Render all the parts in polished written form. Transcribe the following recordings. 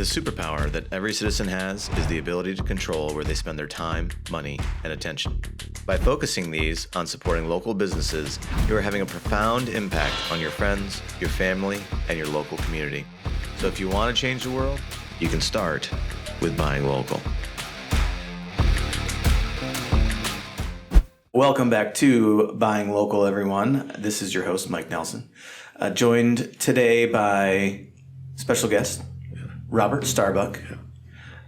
The superpower that every citizen has is the ability to control where they spend their time, money, and attention. By focusing these on supporting local businesses, you are having a profound impact on your friends, your family, and your local community. So if you want to change the world, you can start with buying local. Welcome back to Buying Local, everyone. This is your host, Mike Nelson, joined today by special guest, Robert Starbuck.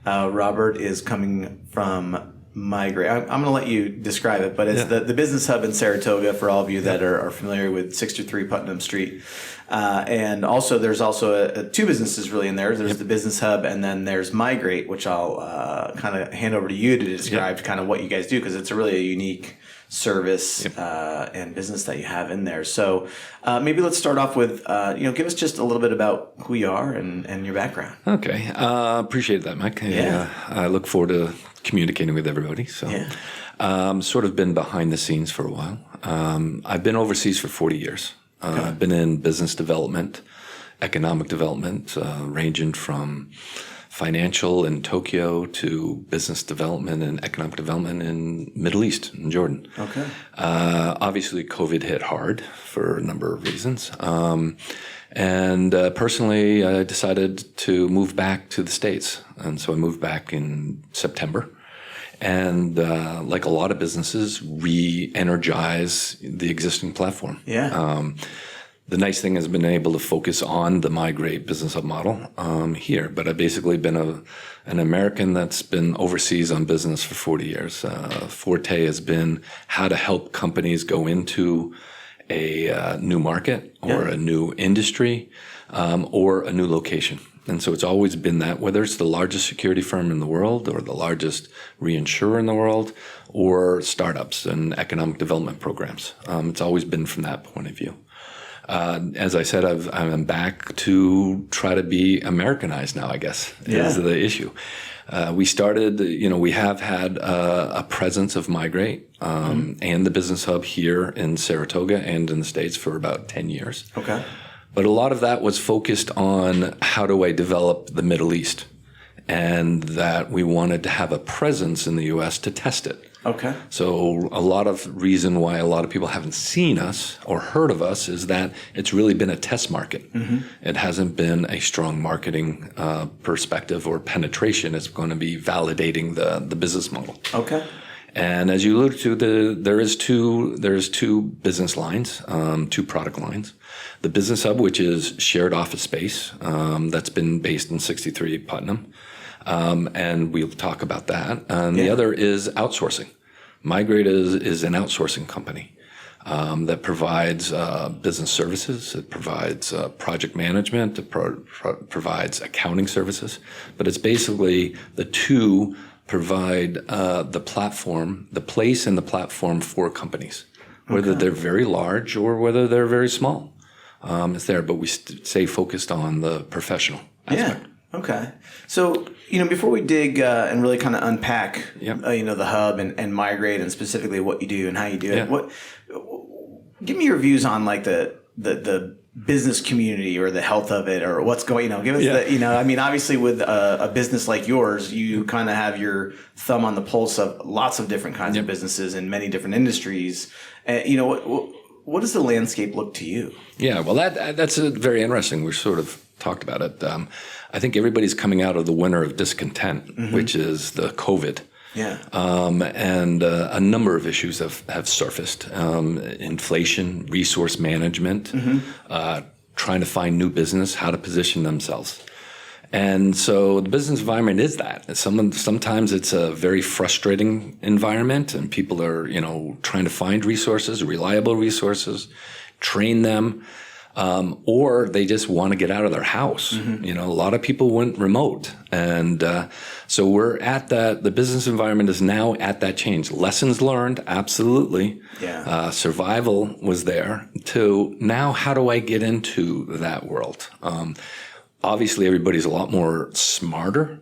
Robert is coming from Migrate. I'm going to let you describe it, but it's the business hub in Saratoga for all of you that are familiar with 63 Putnam Street. And also, there's also two businesses really in there. There's the business hub, and then there's Migrate, which I'll kind of hand over to you to describe kind of what you guys do, because it's really a unique service and business that you have in there. So maybe let's start off with, give us just a little bit about who you are and your background. Okay. Appreciate that, Mike. I look forward to communicating with everybody. So sort of been behind the scenes for a while. I've been overseas for 40 years. I've been in business development, economic development, ranging from financial in Tokyo to business development and economic development in Middle East, in Jordan. Okay. Obviously, COVID hit hard for a number of reasons. Personally, I decided to move back to the States. And so I moved back in September. And like a lot of businesses, re-energize the existing platform. The nice thing has been able to focus on the Migrate Business Hub model here. But I've basically been an American that's been overseas on business for 40 years. Forte has been how to help companies go into a new market or a new industry or a new location. And so it's always been that, whether it's the largest security firm in the world or the largest reinsurer in the world or startups and economic development programs. It's always been from that point of view. As I said, I'm back to try to be Americanized now, I guess, is the issue. We started, we have had a presence of Migrate and the Business Hub here in Saratoga and in the States for about 10 years. Okay. But a lot of that was focused on how do I develop the Middle East, and that we wanted to have a presence in the U.S. to test it. Okay. So a lot of reason why a lot of people haven't seen us or heard of us is that it's really been a test market. It hasn't been a strong marketing perspective or penetration. It's going to be validating the business model. Okay. And as you alluded to, there's two business lines, two product lines. The Business Hub, which is shared office space, that's been based in 63 Putnam. And we'll talk about that. And the other is outsourcing. Migrate is an outsourcing company that provides business services. It provides project management. It provides accounting services. But it's basically the two provide the platform, the place and the platform for companies, whether they're very large or whether they're very small. It's there, but we stay focused on the professional aspect. Okay. So, before we dig and really kind of unpack, the hub and Migrate and specifically what you do and how you do it, give me your views on like the business community or the health of it or what's going, give us obviously with a business like yours, you kind of have your thumb on the pulse of lots of different kinds of businesses in many different industries. What does the landscape look to you? Yeah, well, that's very interesting. We sort of talked about it. I think everybody's coming out of the winter of discontent, which is the COVID. Yeah. And a number of issues have surfaced. Inflation, resource management, trying to find new business, how to position themselves. And so the business environment is that. Sometimes it's a very frustrating environment and people are, trying to find resources, reliable resources, train them. Or they just want to get out of their house. A lot of people went remote. And so we're at that. The business environment is now at that change. Lessons learned, absolutely. Yeah. Survival was there. To now, how do I get into that world? Obviously, everybody's a lot more smarter.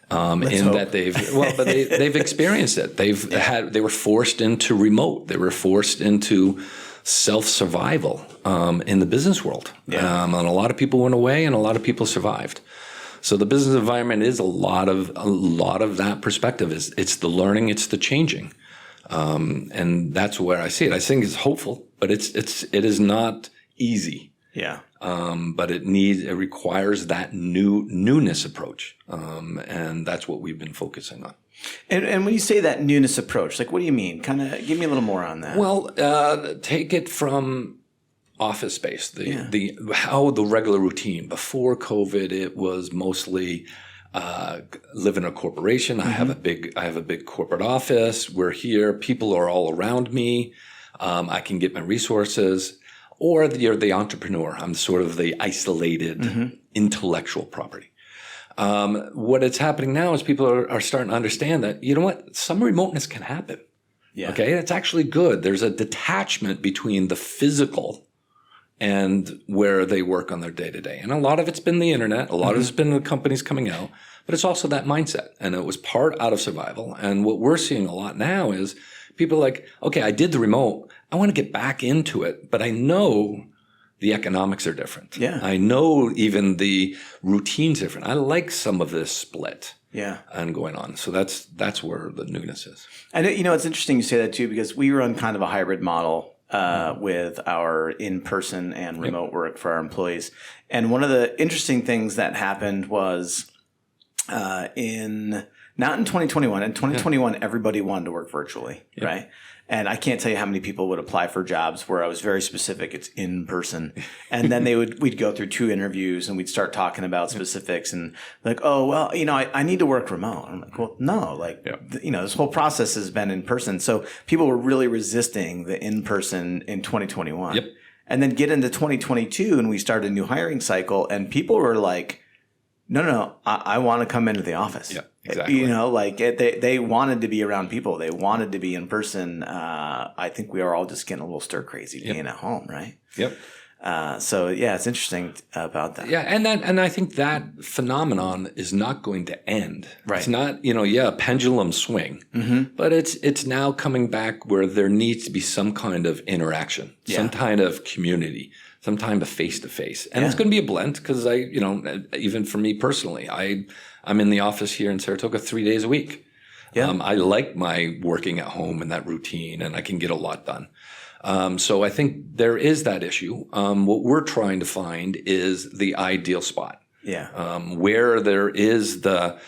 That they've experienced it. They were forced into remote. They were forced into self-survival in the business world. And a lot of people went away and a lot of people survived. So the business environment is a lot of that perspective. It's the learning, it's the changing, and that's where I see it. I think it's hopeful, but it is not easy. Yeah. But it requires that newness approach, and that's what we've been focusing on. And when you say that newness approach, like what do you mean? Kind of give me a little more on that. Well, take it from office space, how the regular routine. Before COVID, it was mostly live in a corporation. Mm-hmm. I have a big corporate office. We're here. People are all around me. I can get my resources. Or you're the entrepreneur. I'm sort of the isolated intellectual property. What is happening now is people are starting to understand that, you know what, some remoteness can happen. Yeah. Okay, that's actually good. There's a detachment between the physical and where they work on their day-to-day. And a lot of it's been the internet. A lot of it's been the companies coming out. But it's also that mindset. And it was part out of survival. And what we're seeing a lot now is people are like, okay, I did the remote. I want to get back into it. But I know the economics are different. Yeah. I know even the routine's different. I like some of this split. Yeah. And going on. So that's where the newness is. And it's interesting you say that too, because we run kind of a hybrid model with our in-person and remote work for our employees. And one of the interesting things that happened was not in 2021. In 2021, everybody wanted to work virtually, right? And I can't tell you how many people would apply for jobs where I was very specific. It's in person. And then we'd go through 2 interviews and we'd start talking about specifics and like, oh, well, I need to work remote. I'm like, well, no, this whole process has been in person. So people were really resisting the in person in 2021. Yep. And then get into 2022 and we started a new hiring cycle and people were like, no, I want to come into the office. Yeah, exactly. They wanted to be around people. They wanted to be in person. I think we are all just getting a little stir crazy being at home, right? Yep. It's interesting about that. Yeah, and I think that phenomenon is not going to end. Right. It's not, pendulum swing, but it's now coming back where there needs to be some kind of interaction, some kind of community, some kind of face-to-face. And it's going to be a blend because even for me personally, I'm in the office here in Saratoga 3 days a week. Yeah. I like my working at home and that routine, and I can get a lot done. So I think there is that issue. What we're trying to find is the ideal spot. Yeah. Where there is the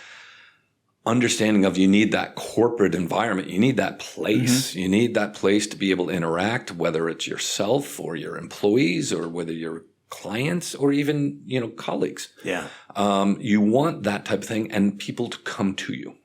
understanding of you need that corporate environment. You need that place. You need that place to be able to interact, whether it's yourself or your employees or whether you're clients or even, colleagues. Yeah. You want that type of thing and people to come to you.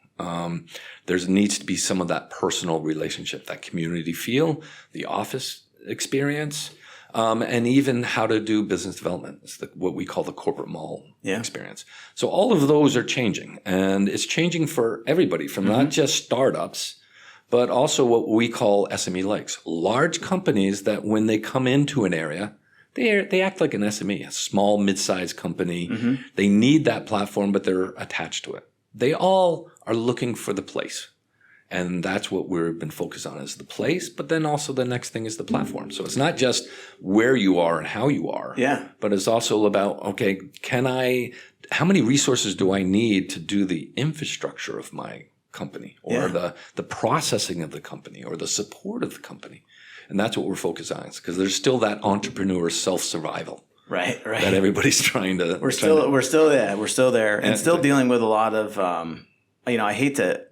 There needs to be some of that personal relationship, that community feel, the office experience, and even how to do business development. It's what we call the corporate mall experience. So all of those are changing, and it's changing for everybody from not just startups, but also what we call SME likes. Large companies that when they come into an area, they act like an SME, a small, mid-sized company. They need that platform, but they're attached to it. They all are looking for the place. And that's what we've been focused on is the place, but then also the next thing is the platform. So it's not just where you are and how you are, but it's also about, okay, how many resources do I need to do the infrastructure of my company or the processing of the company or the support of the company? And that's what we're focused on because there's still that entrepreneur self-survival. Right. That everybody's trying to. We're still there, and still dealing with a lot of. I hate to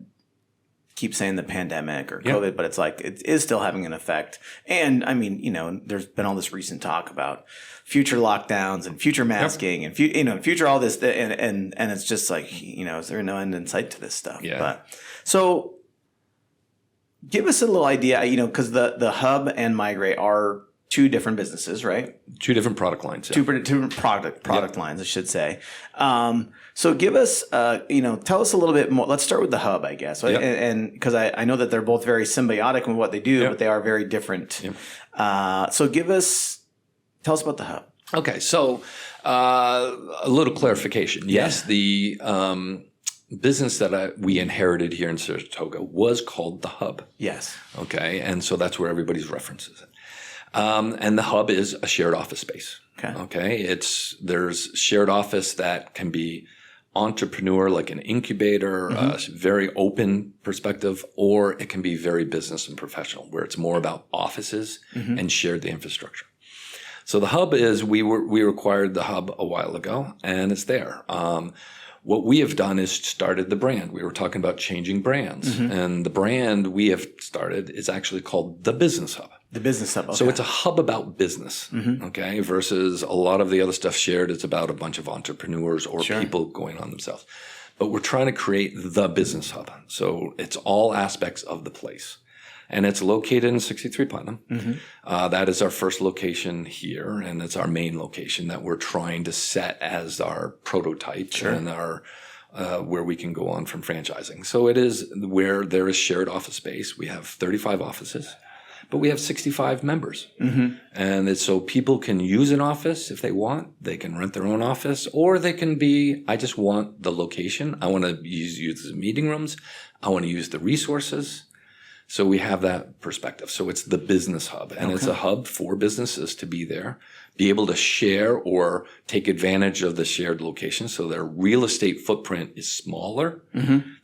keep saying the pandemic or COVID, but it's like it is still having an effect. And I mean, there's been all this recent talk about future lockdowns and future masking and future all this, and it's just like is there no end in sight to this stuff? Yeah. But so, give us a little idea, because the Hub and Migrate are 2 different businesses, right? 2 different product lines. Yeah. 2 different product lines, I should say. So give us, tell us a little bit more. Let's start with the Hub, I guess. Right? And because I know that they're both very symbiotic in what they do, but they are very different. So tell us about the Hub. Okay. So a little clarification. Yes, the business that we inherited here in Saratoga was called the Hub. Yes. Okay. And so that's where everybody's references it. And the Hub is a shared office space. Okay. There's shared office that can be entrepreneur, like an incubator, a very open perspective, or it can be very business and professional, where it's more about offices and shared infrastructure. So the hub is, we acquired the hub a while ago, and it's there. What we have done is started the brand. We were talking about changing brands, and the brand we have started is actually called the Business Hub. The Business Hub. Okay. So it's a hub about business, okay, versus a lot of the other stuff shared. It's about a bunch of entrepreneurs or people going on themselves. But we're trying to create the Business Hub. So it's all aspects of the place. And it's located in 63 Putnam. That is our first location here, and it's our main location that we're trying to set as our prototype and our where we can go on from franchising. So it is where there is shared office space. We have 35 offices, but we have 65 members. And it's so people can use an office if they want. They can rent their own office, or they can be, I just want the location. I want to use the meeting rooms. I want to use the resources. So we have that perspective. So it's the Business Hub, and it's a hub for businesses to be there, be able to share or take advantage of the shared location. So their real estate footprint is smaller,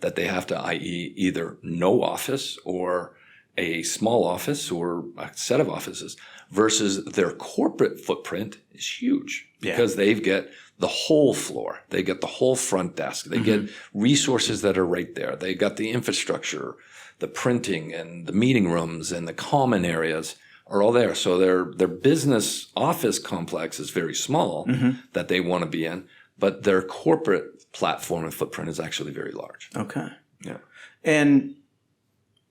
that they have to, i.e. either no office or a small office or a set of offices, versus their corporate footprint is huge because they get the whole floor. They get the whole front desk. They get resources that are right there. They got the infrastructure, the printing and the meeting rooms and the common areas are all there. So their business office complex is very small that they want to be in, but their corporate platform and footprint is actually very large. Okay. Yeah. And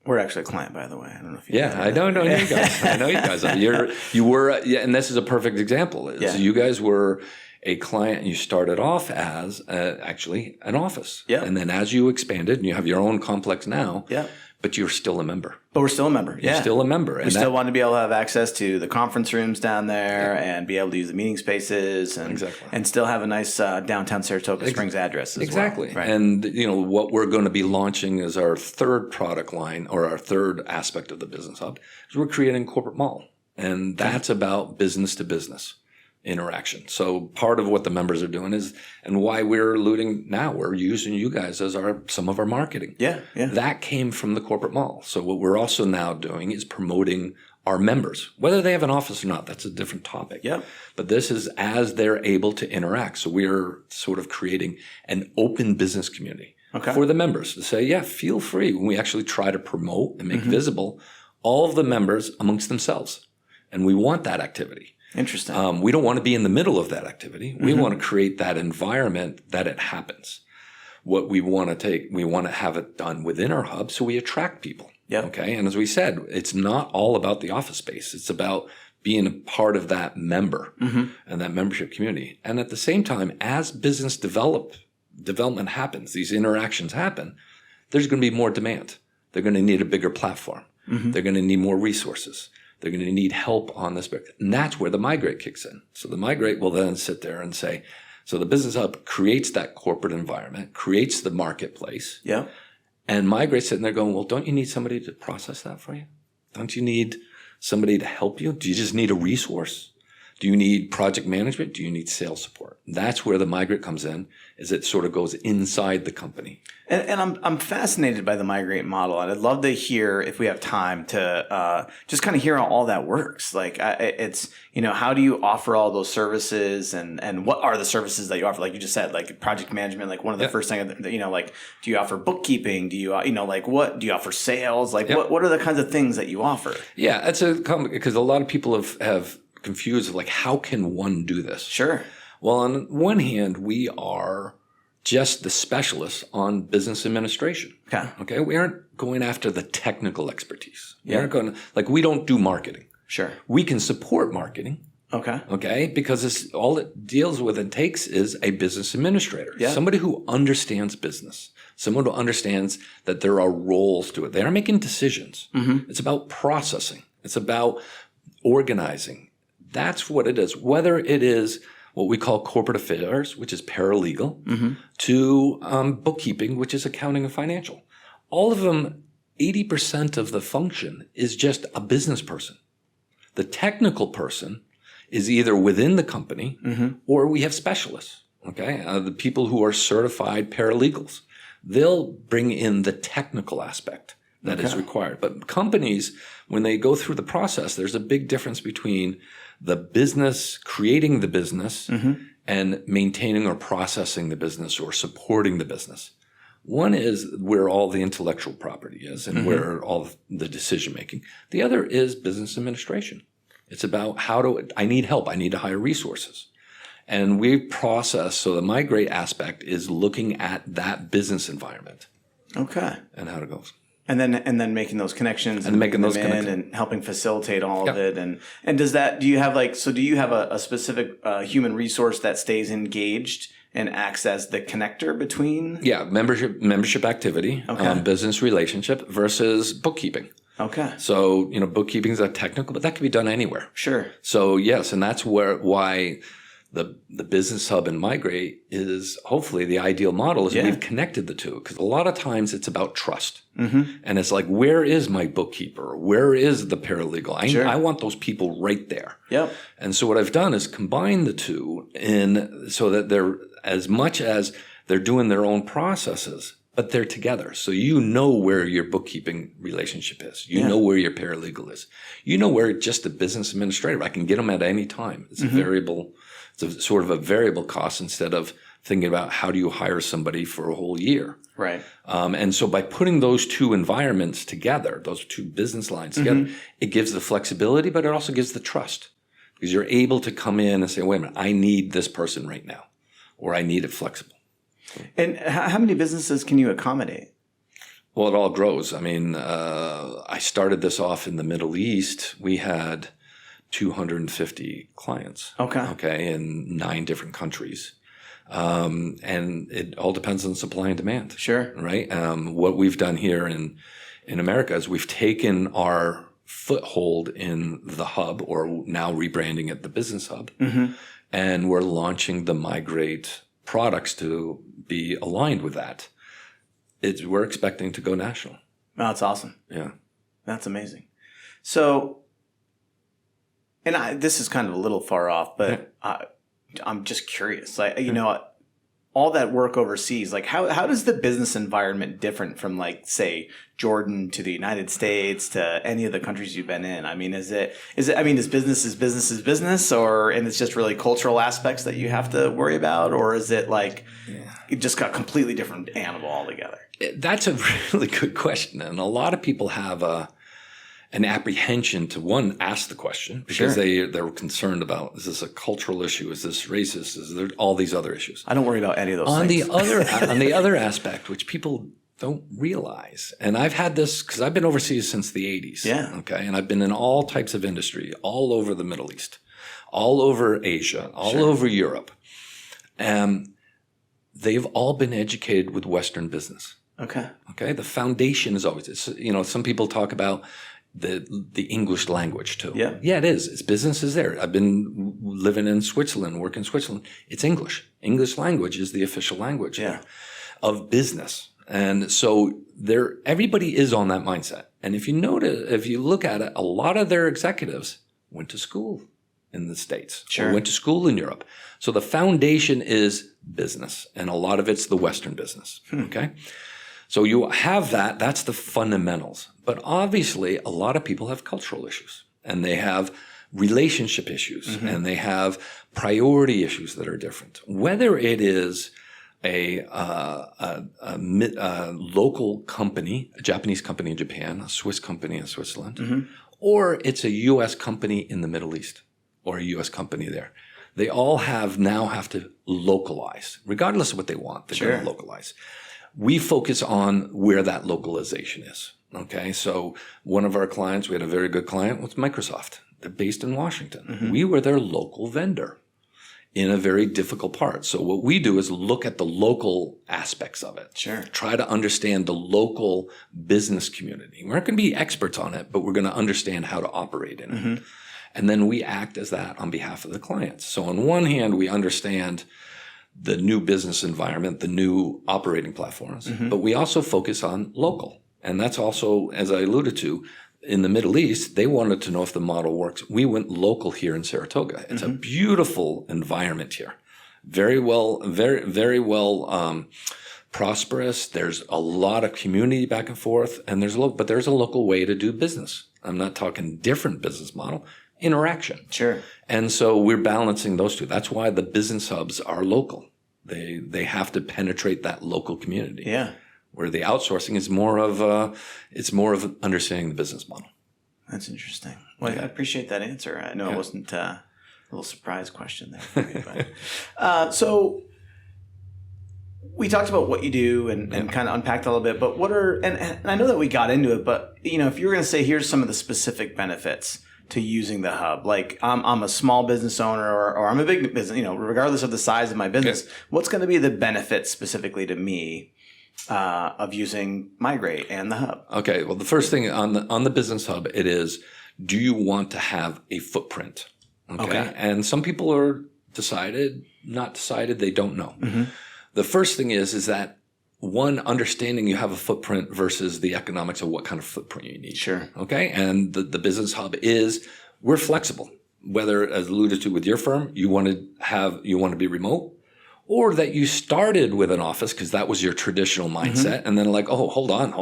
we're actually a client, by the way. I don't know if you I know you guys. I know you guys. You were, and this is a perfect example. You guys were a client, and you started off as actually an office. Yeah. And then as you expanded, and you have your own complex now. Yeah. But you're still a member. But we're still a member. You're still a member. We still want to be able to have access to the conference rooms down there and be able to use the meeting spaces and still have a nice downtown Saratoga Springs address as well. Right. And what we're going to be launching is our third product line, or our third aspect of the Business Hub, is we're creating a corporate mall. And that's about business to business interaction. So part of what the members are doing is, and why we're we're using you guys as some of our marketing. Yeah. That came from the corporate mall. So what we're also now doing is promoting our members, whether they have an office or not. That's a different topic. Yeah. But this is as they're able to interact. So we're sort of creating an open business community for the members to say, feel free. When we actually try to promote and make visible all of the members amongst themselves. And we want that activity. Interesting. We don't want to be in the middle of that activity. We want to create that environment that it happens. What we want to have it done within our hub, so we attract people. Yeah. Okay. And as we said, it's not all about the office space. It's about being a part of that member and that membership community. And at the same time, as business development happens, these interactions happen, there's going to be more demand. They're going to need a bigger platform. They're going to need more resources. They're going to need help on this. And that's where the Migrate kicks in. So the Migrate will then sit there and say, so the Business Hub creates that corporate environment, creates the marketplace. Yeah. And Migrate's sitting there going, well, don't you need somebody to process that for you? Don't you need somebody to help you? Do you just need a resource? Do you need project management? Do you need sales support? That's where the Migrate comes in, is it sort of goes inside the company. And I'm fascinated by the Migrate model, and I'd love to hear, if we have time, to just kind of hear how all that works. Like, it's, how do you offer all those services, and what are the services that you offer? Like you just said, like project management, like one of the first things, like, do you offer bookkeeping? Do you, what do you offer sales? Like, what are the kinds of things that you offer? Yeah, it's because a lot of people have confused, like, how can one do this? Sure. Well, on one hand, we are just the specialists on business administration. Okay. We aren't going after the technical expertise. We aren't going to, we don't do marketing. Sure. We can support marketing. Okay. Because all it deals with and takes is a business administrator. Yeah. Somebody who understands business. Someone who understands that there are roles to it. They are making decisions. It's about processing. It's about organizing. That's what it is. Whether it is what we call corporate affairs, which is paralegal, to bookkeeping, which is accounting and financial. All of them, 80% of the function is just a business person. The technical person is either within the company or we have specialists. Okay. The people who are certified paralegals, they'll bring in the technical aspect that is required. But companies, when they go through the process, there's a big difference between the business, creating the business, and maintaining or processing the business or supporting the business. One is where all the intellectual property is and where all the decision making. The other is business administration. It's about I need help. I need to hire resources. And we process, so the migrate aspect is looking at that business environment. Okay. And how it goes. And then making those connections and making those connections and helping facilitate all of it. And do you have a specific human resource that stays engaged and acts as the connector between? Yeah. Membership activity, business relationship versus bookkeeping. Okay. So, bookkeeping is a technical, but that can be done anywhere. Sure. So yes, and that's why the business hub and migrate is hopefully the ideal model is we've connected the two, because a lot of times it's about trust. And it's like, where is my bookkeeper? Where is the paralegal? I want those people right there. Yep. And so what I've done is combine the two so that they're, as much as they're doing their own processes, but they're together. So you know where your bookkeeping relationship is. You know where your paralegal is. You know where just the business administrator, I can get them at any time. It's a variable. It's a sort of a variable cost instead of thinking about how do you hire somebody for a whole year. Right. And so by putting those two environments together, those two business lines together, it gives the flexibility, but it also gives the trust, because you're able to come in and say, wait a minute, I need this person right now, or I need it flexible. And how many businesses can you accommodate? Well, it all grows. I mean, I started this off in the Middle East. We had 250 clients. Okay. In 9 different countries. And it all depends on supply and demand. Sure. Right. What we've done here in America is we've taken our foothold in the hub, or now rebranding it the business hub. And we're launching the Migrate products to be aligned with that. We're expecting to go national. Oh, that's awesome. Yeah. That's amazing. So, and this is kind of a little far off, but I'm just curious. Like, all that work overseas, like how does the business environment different from, like, say, Jordan to the United States to any of the countries you've been in? I mean, is business is business, and it's just really cultural aspects that you have to worry about? Or is it like it just got a completely different animal altogether? That's a really good question. And a lot of people have an apprehension to ask the question, because they're concerned about, is this a cultural issue? Is this racist? Is there all these other issues? I don't worry about any of those things. On the other aspect, which people don't realize, and I've had this because I've been overseas since the 80s. Yeah. Okay. And I've been in all types of industry, all over the Middle East, all over Asia, all over Europe. They've all been educated with Western business. Okay. Okay. The foundation is always, some people talk about the English language too. Yeah. Yeah, it is. It's business is there. I've been living in Switzerland, working in Switzerland. It's English. English language is the official language of business. And so everybody is on that mindset. And if you look at it, a lot of their executives went to school in the States. Or went to school in Europe. So the foundation is business, and a lot of it's the Western business. Okay. So you have that's the fundamentals. But obviously, a lot of people have cultural issues, and they have relationship issues, and they have priority issues that are different. Whether it is a local company, a Japanese company in Japan, a Swiss company in Switzerland, or it's a U.S. company in the Middle East, or a U.S. company there. They all now have to localize, regardless of what they want. They're going to localize. We focus on where that localization is. Okay. So one of our clients, we had a very good client, was Microsoft. They're based in Washington. We were their local vendor in a very difficult part. So what we do is look at the local aspects of it. Try to understand the local business community. We're not going to be experts on it, but we're going to understand how to operate in it. And then we act as that on behalf of the clients. So on one hand, we understand the new business environment, the new operating platforms, but we also focus on local. And that's also, as I alluded to, in the Middle East, they wanted to know if the model works. We went local here in Saratoga. It's a beautiful environment here. very well prosperous. There's a lot of community back and forth, and there's a local way to do business. I'm not talking different business model, interaction. Sure. And so we're balancing those two. That's why the business hubs are local. They have to penetrate that local community. Yeah. Where the outsourcing is more of understanding the business model. That's interesting. Well, I appreciate that answer. I know it wasn't a little surprise question there for you, but so we talked about what you do and kind of unpacked a little bit. But what are and I know that we got into it, but if you were going to say here's some of the specific benefits to using the hub, like I'm a small business owner or I'm a big business, regardless of the size of my business, what's going to be the benefit specifically to me of using Migrate and the hub? Okay. Well, the first thing on the business hub, it is, do you want to have a footprint? Okay. And some people are not decided. They don't know. Mm-hmm. The first thing is that one, understanding you have a footprint versus the economics of what kind of footprint you need. Sure. Okay. And the business hub we're flexible. Whether, as alluded to with your firm, you want to be remote, or that you started with an office because that was your traditional mindset. Mm-hmm. And then hold on.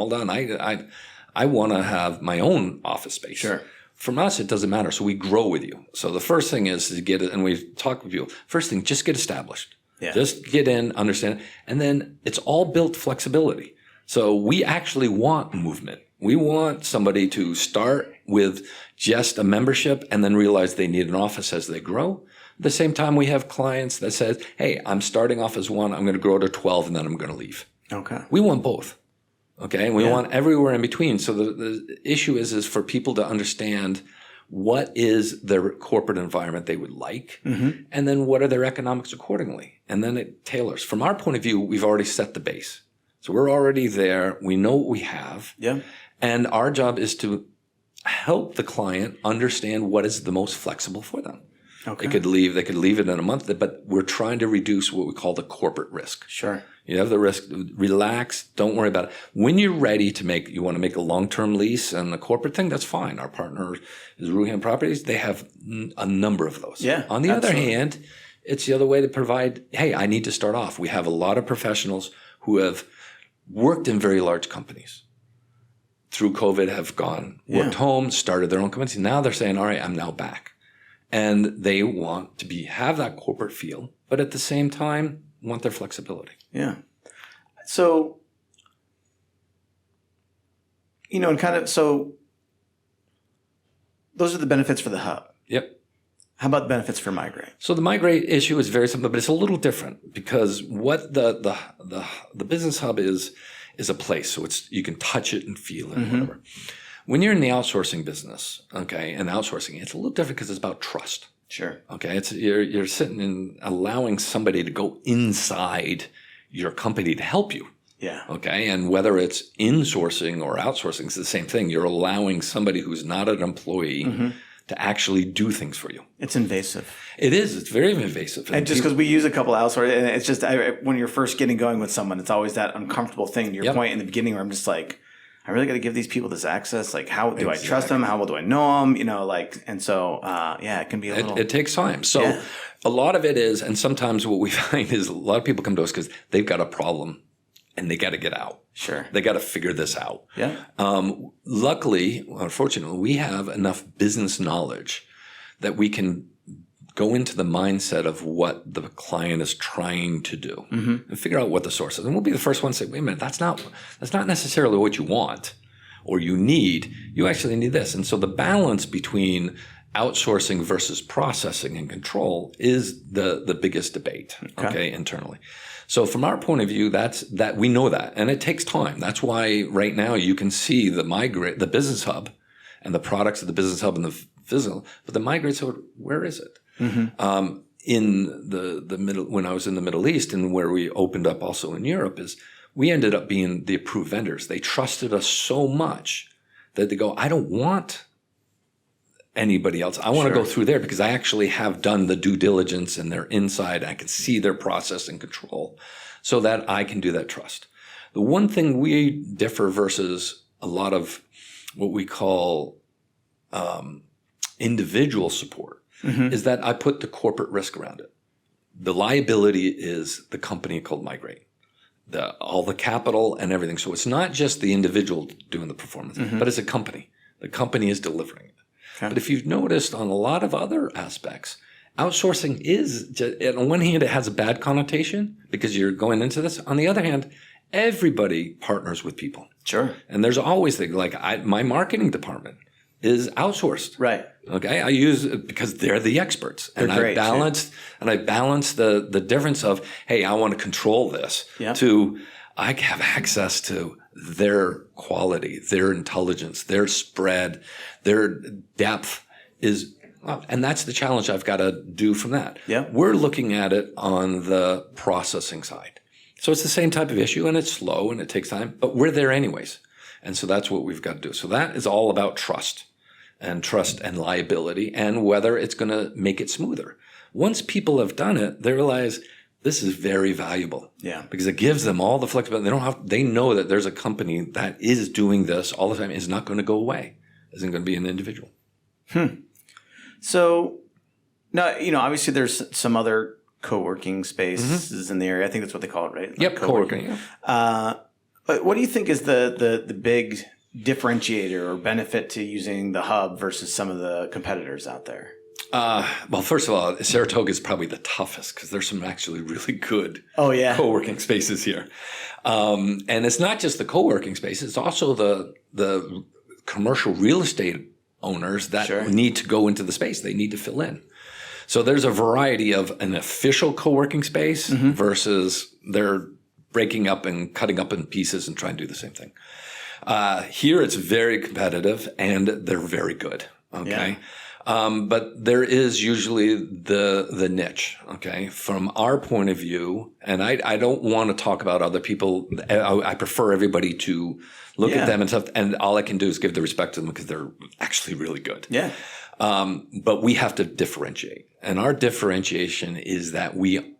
I want to have my own office space. Sure. From us, it doesn't matter. So we grow with you. So the first thing is to get it, and we talk with you. First thing, just get established. Yeah. Just get in, understand, and then it's all built flexibility. So we actually want movement. We want somebody to start with just a membership and then realize they need an office as they grow. At the same time, we have clients that says, hey, I'm starting off as 1, I'm going to grow to 12, and then I'm going to leave. Okay. We want both. Okay. And we want everywhere in between. So the issue is for people to understand what is their corporate environment they would like, mm-hmm. and then what are their economics accordingly. And then it tailors. From our point of view, we've already set the base. So we're already there. We know what we have. Yeah. And our job is to help the client understand what is the most flexible for them. Okay. They could leave it in a month, but we're trying to reduce what we call the corporate risk. Sure. You have the risk, relax, don't worry about it. When you're ready you want to make a long-term lease and a corporate thing, that's fine. Our partner is Ruhan Properties. They have a number of those. Yeah. On the other hand, it's the other way to provide, hey, I need to start off. We have a lot of professionals who have worked in very large companies. Through COVID have worked home, started their own companies. Now they're saying, all right, I'm now back. And they want to have that corporate feel, but at the same time, want their flexibility. Yeah. So, so those are the benefits for the hub. Yep. How about the benefits for Migrate? So the Migrate issue is very simple, but it's a little different because what the business hub is a place. So you can touch it and feel it, mm-hmm. whatever. When you're in the outsourcing business, okay, and outsourcing, it's a little different because it's about trust. Sure. Okay. It's you're sitting and allowing somebody to go inside your company to help you. Yeah. Okay. And whether it's insourcing or outsourcing, it's the same thing. You're allowing somebody who's not an employee mm-hmm. to actually do things for you. It's invasive. It is. It's very invasive. And just because we use a couple of outsourcing, and it's just when you're first getting going with someone, it's always that uncomfortable thing. To your point in the beginning, where I'm just like, I really got to give these people this access. Like, how do I trust them? How well do I know them? And so, it can be a little. It takes time. So a lot of it is, and sometimes what we find is a lot of people come to us because they've got a problem and they got to get out. Sure. They got to figure this out. Yeah. Luckily, unfortunately, we have enough business knowledge that we can go into the mindset of what the client is trying to do mm-hmm. and figure out what the source is. And we'll be the first ones to say, wait a minute, that's not necessarily what you want or you need. You actually need this. And so the balance between outsourcing versus processing and control is the biggest debate, okay, internally. So from our point of view, that we know that, and it takes time. That's why right now you can see the business hub and the products of the business hub and the physical, but the Migrate, so where is it? Mm-hmm. In the middle, when I was in the Middle East and where we opened up also in Europe, is we ended up being the approved vendors. They trusted us so much that they go, I don't want anybody else. I want to go through there because I actually have done the due diligence and they're inside. I can see their process and control so that I can do that trust. The one thing we differ versus a lot of what we call individual support mm-hmm. is that I put the corporate risk around it. The liability is the company called Migrate, all the capital and everything. So it's not just the individual doing the performance, but it's a company. The company is delivering it. Okay. But if you've noticed on a lot of other aspects, outsourcing is, on one hand, it has a bad connotation because you're going into this. On the other hand, everybody partners with people. Sure. And there's always things like my marketing department is outsourced. Right. Okay. I use it because they're the experts. And I balance the difference of, hey, I want to control this to I have access to their quality, their intelligence, their spread, their depth is, and that's the challenge I've got to do from that. Yeah. We're looking at it on the processing side. So it's the same type of issue and it's slow and it takes time, but we're there anyways. And so that's what we've got to do. So that is all about trust and liability and whether it's going to make it smoother. Once people have done it, they realize this is very valuable. Yeah. Because it gives them all the flexibility. They know that there's a company that is doing this all the time, is not going to go away, isn't going to be an individual. So now, obviously there's some other co-working spaces in the area. I think that's what they call it, right? Yep, co-working. But what do you think is the big differentiator or benefit to using the hub versus some of the competitors out there? Well, first of all, Saratoga is probably the toughest because there's some actually really good co-working spaces here. And it's not just the co-working space. It's also the commercial real estate owners that need to go into the space. They need to fill in. So there's a variety of an official co-working space versus they're breaking up and cutting up in pieces and trying to do the same thing. Here it's very competitive and they're very good. Okay. But there is usually the niche. Okay. From our point of view, and I don't want to talk about other people. I prefer everybody to look at them and stuff. And all I can do is give the respect to them because they're actually really good. Yeah. But we have to differentiate. And our differentiation is that we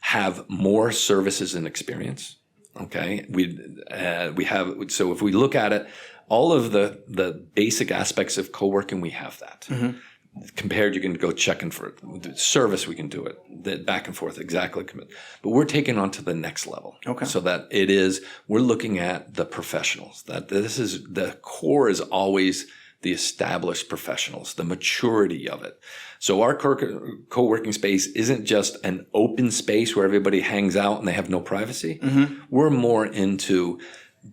have more services and experience. Okay. We have, so if we look at it, all of the basic aspects of co-working, we have that. Compared, you can go checking for it. Service, we can do it. The back and forth, exactly. But we're taking on to the next level. Okay. So that we're looking at the professionals. That the core is always the established professionals, the maturity of it. So our co-working space isn't just an open space where everybody hangs out and they have no privacy. We're more into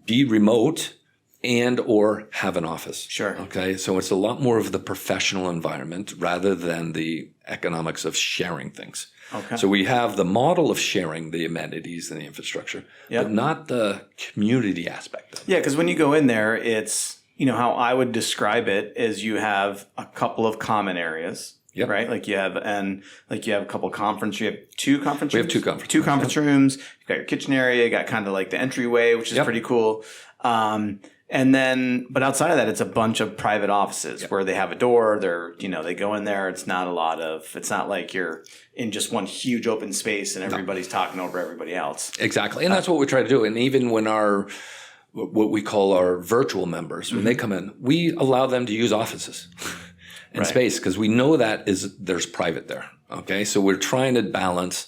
be remote and or have an office. Sure. Okay. So it's a lot more of the professional environment rather than the economics of sharing things. Okay. So we have the model of sharing the amenities and the infrastructure, but not the community aspect of it. Yeah, because when you go in there, it's, how I would describe it is you have a couple of common areas. Yep. Right. Like you have a couple conference. You have two conference rooms. We have two conference rooms. You've got your kitchen area. You got kind of like the entryway, which is pretty cool. And then, but outside of that, it's a bunch of private offices where they have a door. They go in there. It's not like you're in just one huge open space and everybody's talking over everybody else. Exactly. And that's what we try to do. And even when what we call our virtual members, when they come in, we allow them to use offices and space because we know there's private there. Okay. So we're trying to balance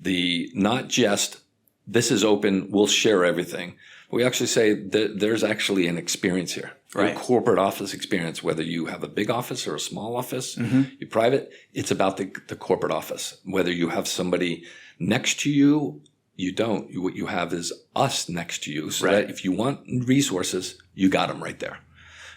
not just this is open, we'll share everything. We actually say that there's actually an experience here, a corporate office experience, whether you have a big office or a small office, you're private, it's about the corporate office. Whether you have somebody next to you, you don't. What you have is us next to you so that if you want resources, you got them right there.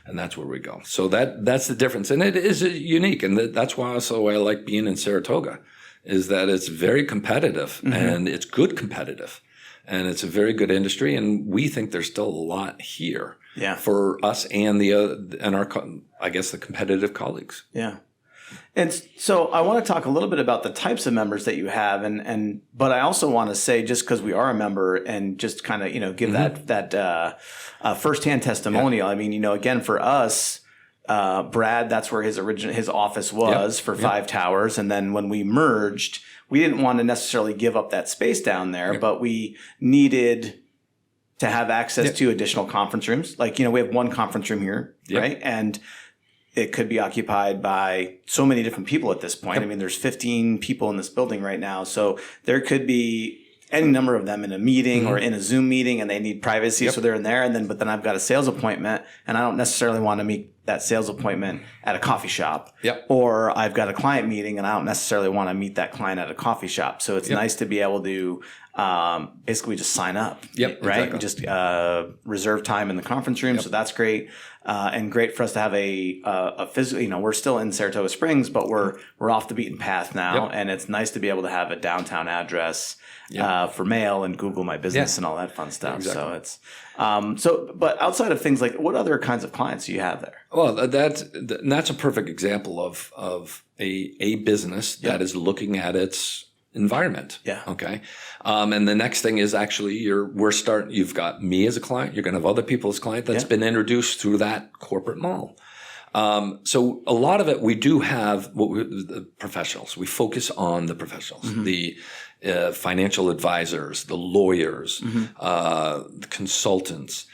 And that's where we go. So that's the difference. And it is unique. And that's why also I like being in Saratoga is that it's very competitive and it's good competitive. And it's a very good industry, and we think there's still a lot here for us and our the competitive colleagues. Yeah, and so I want to talk a little bit about the types of members that you have, but I also want to say just because we are a member and just kind of give that firsthand testimonial. I mean, again for us. Brad, that's where his office was for 5 towers, and then when we merged. We didn't want to necessarily give up that space down there, but we needed to have access to additional conference rooms. Like, we have one conference room here, right? And it could be occupied by so many different people at this point. I mean, there's 15 people in this building right now. So there could be any number of them in a meeting or in a Zoom meeting, and they need privacy. So they're in there. But then I've got a sales appointment, and I don't necessarily want to meet that sales appointment at a coffee shop. Or I've got a client meeting, and I don't necessarily want to meet that client at a coffee shop. So it's nice to be able to basically just sign up. Right? Exactly. Just reserve time in the conference room. So that's great. And great for us to have a physical, we're still in Saratoga Springs, but we're off the beaten path now. And it's nice to be able to have a downtown address for mail and Google My Business and all that fun stuff. So it's, but outside of things like, what other kinds of clients do you have there? Well, that's a perfect example of a business that is looking at its environment. Okay. And the next thing is actually you've got me as a client. You're going to have other people as client that's been introduced through that corporate mall. So a lot of it, we do have the professionals. We focus on the professionals, the financial advisors, the lawyers, the consultants.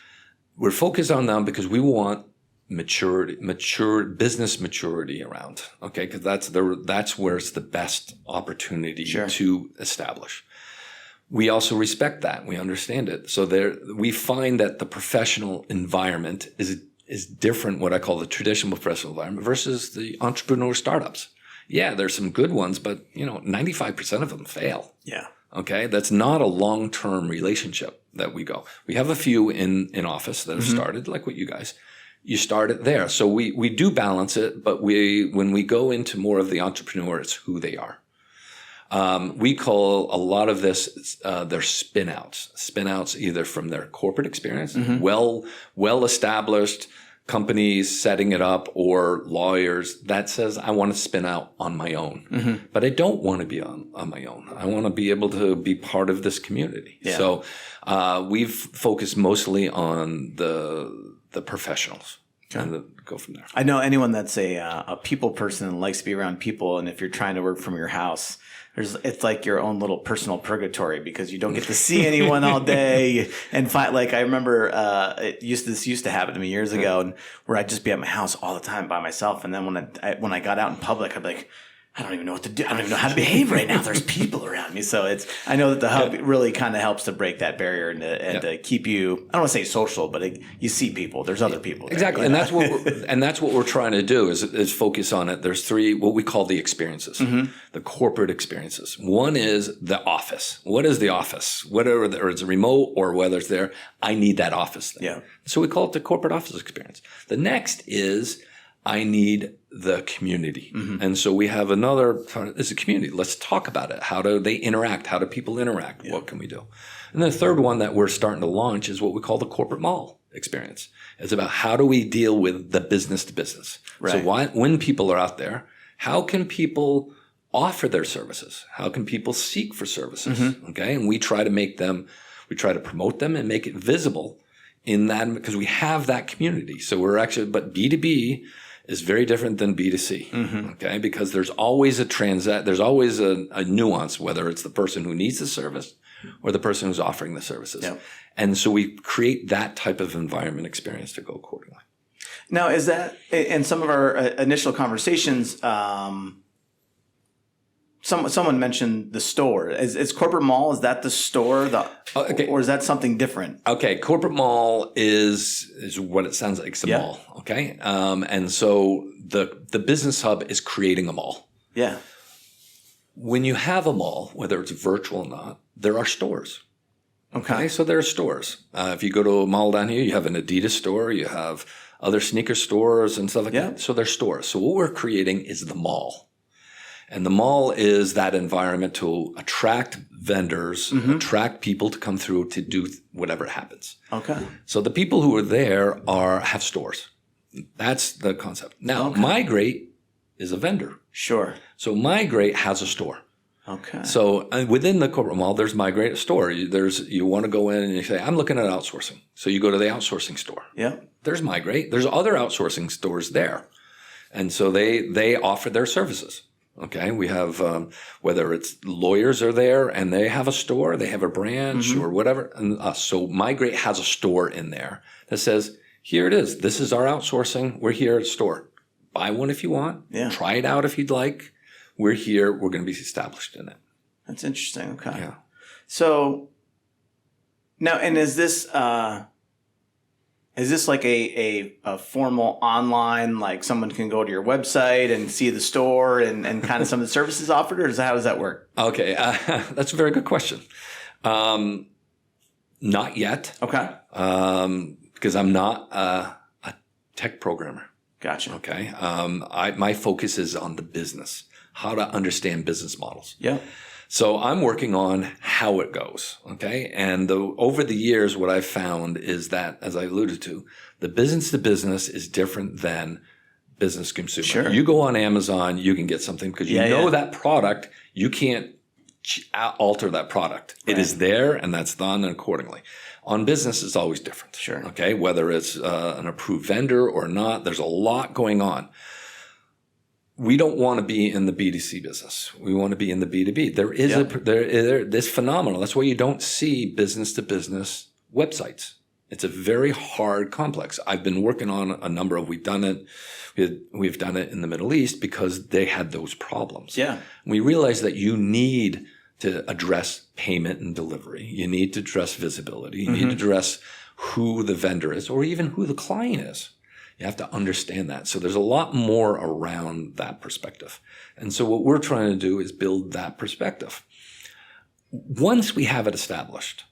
We're focused on them because we want mature business maturity around. Okay. Cause that's where it's the best opportunity to establish. We also respect that. We understand it. So we find that the professional environment is different, what I call the traditional professional environment versus the entrepreneur startups. Yeah, there's some good ones, but 95% of them fail. Okay. That's not a long-term relationship that we go. We have a few in office that have started, like what you guys. You start it there. So we do balance it, but when we go into more of the entrepreneur, it's who they are. We call a lot of this their spin-outs either from their corporate experience, well-established companies setting it up, or lawyers that says, I want to spin out on my own. But I don't want to be on my own. I want to be able to be part of this community. So we've focused mostly on the professionals. And go from there. I know anyone that's a people person and likes to be around people, and if you're trying to work from your house, it's like your own little personal purgatory because you don't get to see anyone all day. And I remember this used to happen to me years ago, and where I'd just be at my house all the time by myself. And then when I got out in public, I'd be like, I don't even know what to do. I don't even know how to behave right now. There's people around me. So I know that the hub really kind of helps to break that barrier and to keep you, I don't want to say social, but you see people. There's other people there, exactly. And that's what we're trying to do is focus on it. There's three, what we call the experiences, the corporate experiences. One is the office. What is the office? Whether it's remote or whether it's there, I need that office thing. So we call it the corporate office experience. The next is I need the community. And so we have it's a community. Let's talk about it. How do they interact? How do people interact? What can we do? And the third one that we're starting to launch is what we call the corporate mall experience. It's about how do we deal with the business to business. So when people are out there, how can people offer their services? How can people seek for services? Okay. And we try to promote them and make it visible in that, because we have that community. So but B2B is very different than B2C, okay? Because there's always there's always a nuance, whether it's the person who needs the service or the person who's offering the services. And so we create that type of environment experience to go accordingly. Now, is that, in some of our initial conversations, someone mentioned the store. Is corporate mall, is that the store, or is that something different? Okay, corporate mall is what it sounds like. It's a mall. Okay, and so the business hub is creating a mall. When you have a mall, whether it's virtual or not, there are stores. Okay, so there are stores. If you go to a mall down here, you have an Adidas store, you have other sneaker stores and stuff like that. So there's stores. So what we're creating is the mall. And the mall is that environment to attract vendors, attract people to come through to do whatever happens. Okay. So the people who are there have stores. That's the concept. Now, Migrate is a vendor. Sure. So Migrate has a store. Okay. So within the corporate mall, there's Migrate store. You want to go in and you say, I'm looking at outsourcing. So you go to the outsourcing store. There's Migrate. There's other outsourcing stores there. And so they offer their services. Okay, we have whether it's lawyers are there and they have a store, they have a branch or whatever. And so Migrate has a store in there that says, here it is. This is our outsourcing. We're here at a store. buy one if you want. Yeah. Try it out if you'd like. We're here. We're going to be established in it. That's interesting. Okay. Yeah. So now, and is this like a formal online, like someone can go to your website and see the store and kind of some of the services offered, or how does that work? Okay. That's a very good question. Not yet. Okay. Because I'm not a tech programmer. Gotcha. Okay. My focus is on the business, how to understand business models. Yeah. So I'm working on how it goes. Okay. And over the years, what I've found is that, as I alluded to, the business to business is different than business consumer. Sure. You go on Amazon, you can get something because you know that product, you can't alter that product. Right. It is there and that's done accordingly. On business, it's always different. Sure. Okay. Whether it's an approved vendor or not, there's a lot going on. We don't want to be in the B2C business. We want to be in the B2B. There is this phenomenon. That's why you don't see business to business websites. It's a very hard complex. I've been working on a number of, we've done it in the Middle East because they had those problems. Yeah. We realized that you need to address payment and delivery. You need to address visibility. You need to address who the vendor is or even who the client is. You have to understand that. So there's a lot more around that perspective. And so what we're trying to do is build that perspective. Once we have it established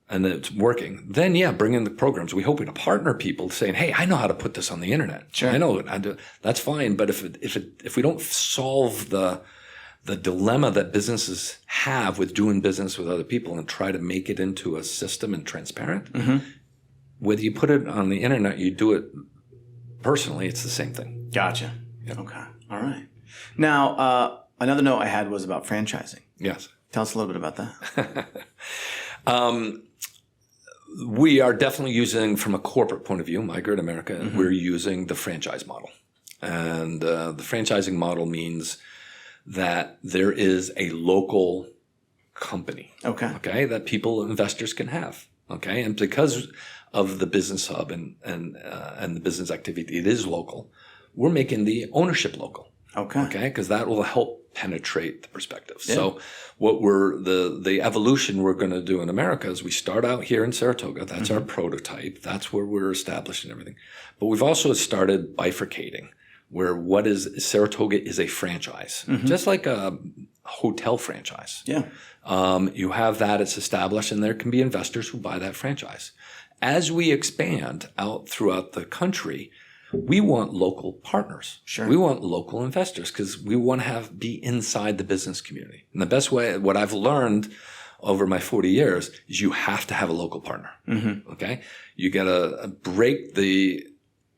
and it's working, then bring in the programs. We hope to partner people saying, hey, I know how to put this on the internet. Sure. I know it. That's fine. But if we don't solve the dilemma that businesses have with doing business with other people and try to make it into a system and transparent, whether you put it on the internet, you do it personally, it's the same thing. Gotcha. Yep. Okay. All right. Now, another note I had was about franchising. Yes. Tell us a little bit about that. We are definitely using, from a corporate point of view, Migrate America, we're using the franchise model. And the franchising model means that there is a local company. Okay. That investors can have. Okay. And because of the business hub and the business activity, it is local. We're making the ownership local. Okay. Because that will help penetrate the perspective. Yeah. So what the evolution we're going to do in America is we start out here in Saratoga. That's our prototype. That's where we're established and everything. But we've also started bifurcating where Saratoga is a franchise, just like a hotel franchise. Yeah. You have that, it's established, and there can be investors who buy that franchise. As we expand out throughout the country, we want local partners. Sure. We want local investors because we want to be inside the business community. And the best way, what I've learned over my 40 years is you have to have a local partner. Okay. You got to break the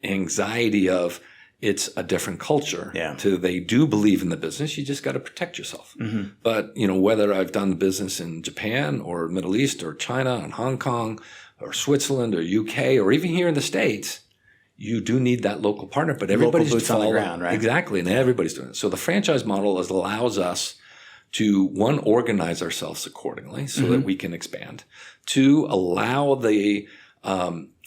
anxiety of it's a different culture. Yeah. They do believe in the business. You just got to protect yourself. But, whether I've done business in Japan or Middle East or China and Hong Kong or Switzerland or UK or even here in the States, you do need that local partner, but everybody's boots on the ground, right? Exactly. And everybody's doing it. So the franchise model allows us to, one, organize ourselves accordingly so that we can expand, two, allow the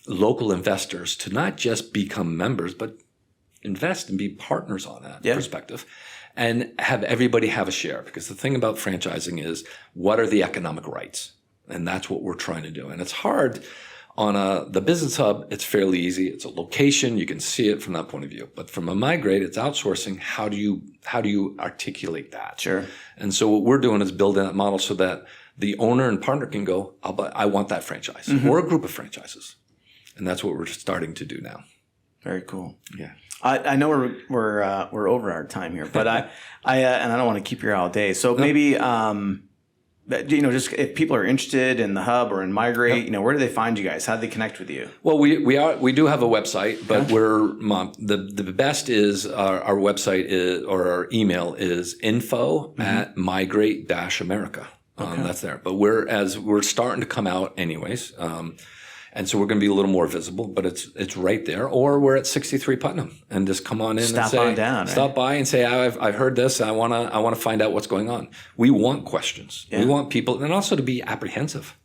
local investors to not just become members, but invest and be partners on that perspective, and have everybody have a share. Because the thing about franchising is, what are the economic rights? And that's what we're trying to do. And it's hard on the business hub. It's fairly easy. It's a location. You can see it from that point of view. But from a Migrate, it's outsourcing. How do you articulate that? Sure. And so what we're doing is building that model so that the owner and partner can go, I want that franchise or a group of franchises. And that's what we're starting to do now. Very cool. Yeah. I know we're over our time here, but and I don't want to keep you here all day. So maybe just if people are interested in the hub or in Migrate, where do they find you guys? How do they connect with you? Well, we do have a website, but the best is our website is, or our email is info@migrate-america. That's there. But we're starting to come out anyways. And so we're going to be a little more visible, but it's right there. Or we're at 63 Putnam, and just come on in and say, stop by and say, I've heard this. I want to find out what's going on. We want questions. Yeah. We want people, and also to be apprehensive.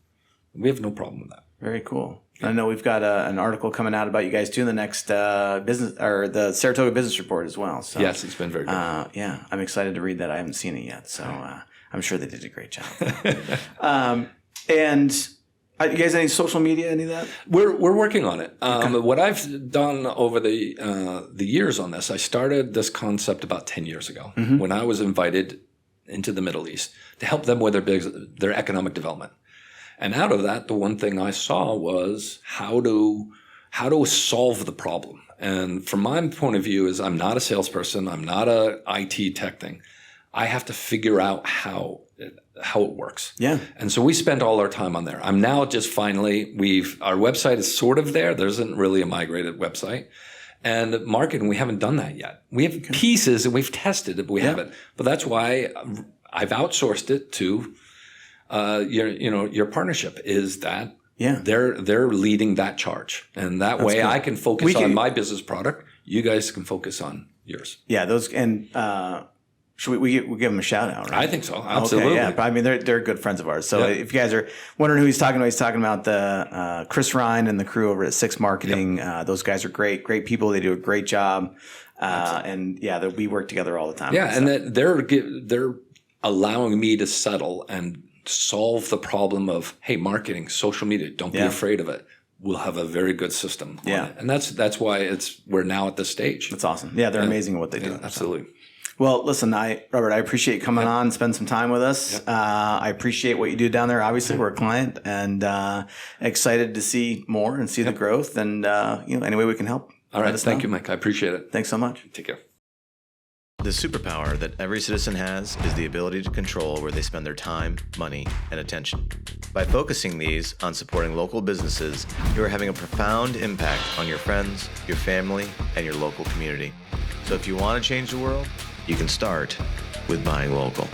We have no problem with that. Very cool. I know we've got an article coming out about you guys doing the next business or the Saratoga Business Report as well. So Yes, it's been very good. yeah, I'm excited to read that. I haven't seen it yet, so I'm sure they did a great job. And you guys, any social media, any of that? We're working on it. What I've done over the years on this, I started this concept about 10 years ago when I was invited into the Middle East to help them with their economic development. And out of that, the one thing I saw was how to solve the problem. And from my point of view is I'm not a salesperson. I'm not a IT tech thing. I have to figure out how it works. Yeah. And so we spent all our time on there. I'm now just finally, our website is sort of there. There isn't really a migrated website. And marketing, we haven't done that yet. We have pieces and we've tested it, but we haven't. But that's why I've outsourced it to your partnership is that they're leading that charge. And that way I can focus on my business product. You guys can focus on yours. Yeah, those and should we give them a shout out, right? I think so. Absolutely. Okay, yeah. I mean, they're good friends of ours. So if you guys are wondering who he's talking about the Chris Ryan and the crew over at Six Marketing. Those guys are great people. They do a great job. And we work together all the time. Yeah, and that they're allowing me to settle and solve the problem of, hey, marketing, social media, don't be afraid of it. We'll have a very good system on it. And that's why we're now at this stage. That's awesome. Yeah, they're amazing at what they do. Absolutely. So. Well, listen, Robert, I appreciate you coming on, spend some time with us. I appreciate what you do down there. Obviously, we're a client and excited to see more and see the growth and, any way we can help. All right. Thank you, Mike. I appreciate it. Thanks so much. Take care. The superpower that every citizen has is the ability to control where they spend their time, money, and attention. By focusing these on supporting local businesses, you are having a profound impact on your friends, your family, and your local community. So if you want to change the world, you can start with buying local.